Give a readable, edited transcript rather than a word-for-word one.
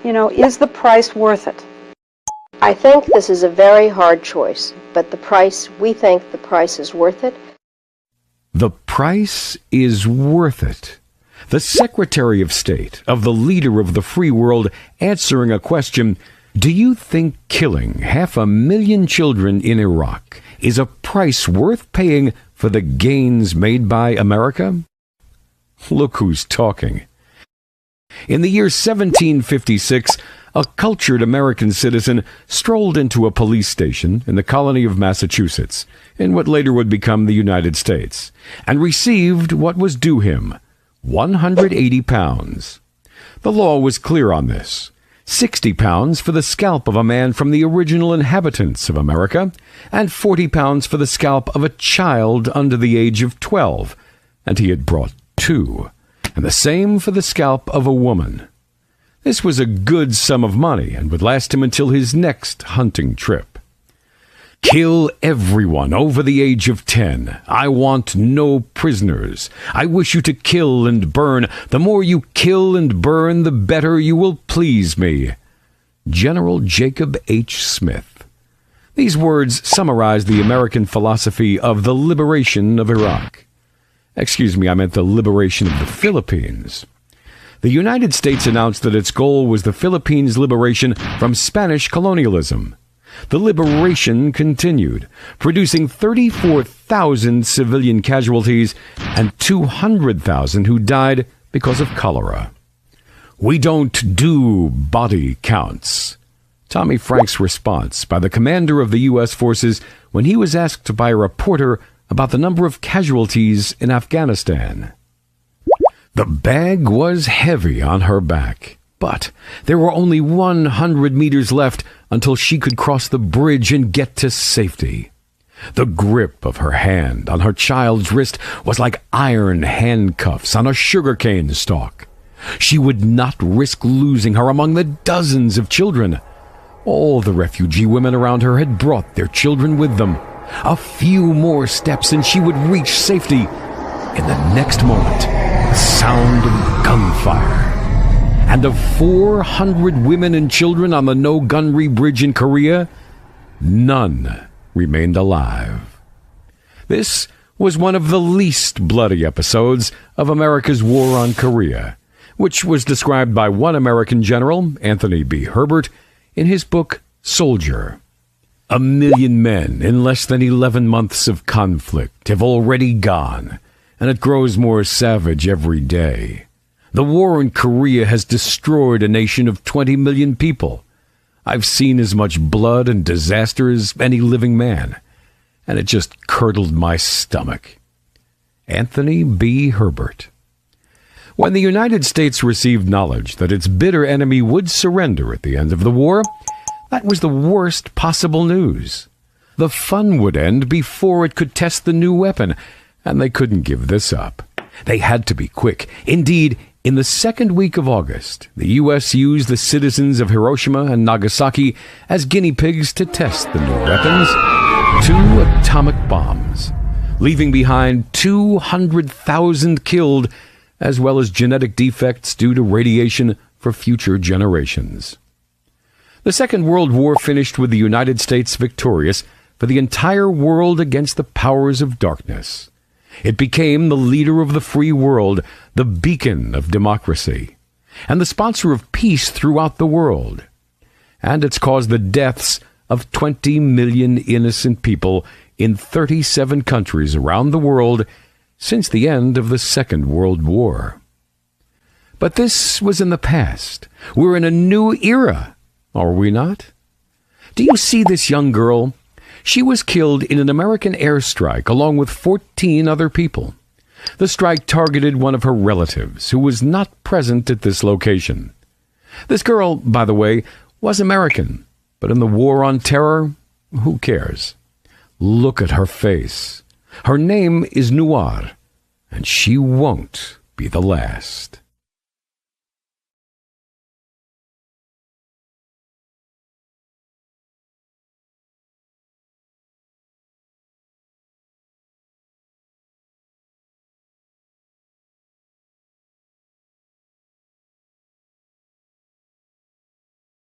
Is the price worth it? I think this is a very hard choice, but we think the price is worth it. The price is worth it. The Secretary of State of the leader of the free world answering a question, do you think killing 500,000 children in Iraq is a price worth paying for the gains made by America? Look who's talking. In the year 1756, a cultured American citizen strolled into a police station in the colony of Massachusetts, in what later would become the United States, and received what was due him, 180 pounds. The law was clear on this. 60 pounds for the scalp of a man from the original inhabitants of America, and 40 pounds for the scalp of a child under the age of 12, and he had brought 2, and the same for the scalp of a woman. This was a good sum of money and would last him until his next hunting trip. Kill everyone over the age of 10. I want no prisoners. I wish you to kill and burn. The more you kill and burn, the better you will please me. General Jacob H. Smith. These words summarize the American philosophy of the liberation of Iraq. Excuse me, I meant the liberation of the Philippines. The United States announced that its goal was the Philippines' liberation from Spanish colonialism. The liberation continued, producing 34,000 civilian casualties and 200,000 who died because of cholera. We don't do body counts. Tommy Frank's response by the commander of the U.S. forces when he was asked by a reporter about the number of casualties in Afghanistan. The bag was heavy on her back, but there were only 100 meters left until she could cross the bridge and get to safety. The grip of her hand on her child's wrist was like iron handcuffs on a sugarcane stalk. She would not risk losing her among the dozens of children. All the refugee women around her had brought their children with them. A few more steps and she would reach safety. In the next moment, the sound of gunfire. And of 400 women and children on the No Gunri Bridge in Korea, none remained alive. This was one of the least bloody episodes of America's war on Korea, which was described by one American general, Anthony B. Herbert, in his book Soldier. 1 million men in less than 11 months of conflict have already gone, and it grows more savage every day. The war in Korea has destroyed a nation of 20 million people. I've seen as much blood and disaster as any living man, and it just curdled my stomach. Anthony B. Herbert. When the United States received knowledge that its bitter enemy would surrender at the end of the war, that was the worst possible news. The fun would end before it could test the new weapon, and they couldn't give this up. They had to be quick. Indeed, in the second week of August, the U.S. used the citizens of Hiroshima and Nagasaki as guinea pigs to test the new weapons, 2 atomic bombs, leaving behind 200,000 killed, as well as genetic defects due to radiation for future generations. The Second World War finished with the United States victorious for the entire world against the powers of darkness. It became the leader of the free world, the beacon of democracy, and the sponsor of peace throughout the world. And it's caused the deaths of 20 million innocent people in 37 countries around the world since the end of the Second World War. But this was in the past. We're in a new era, are we not? Do you see this young girl? She was killed in an American airstrike along with 14 other people. The strike targeted one of her relatives who was not present at this location. This girl, by the way, was American, but in the war on terror, who cares? Look at her face. Her name is Noir, and she won't be the last.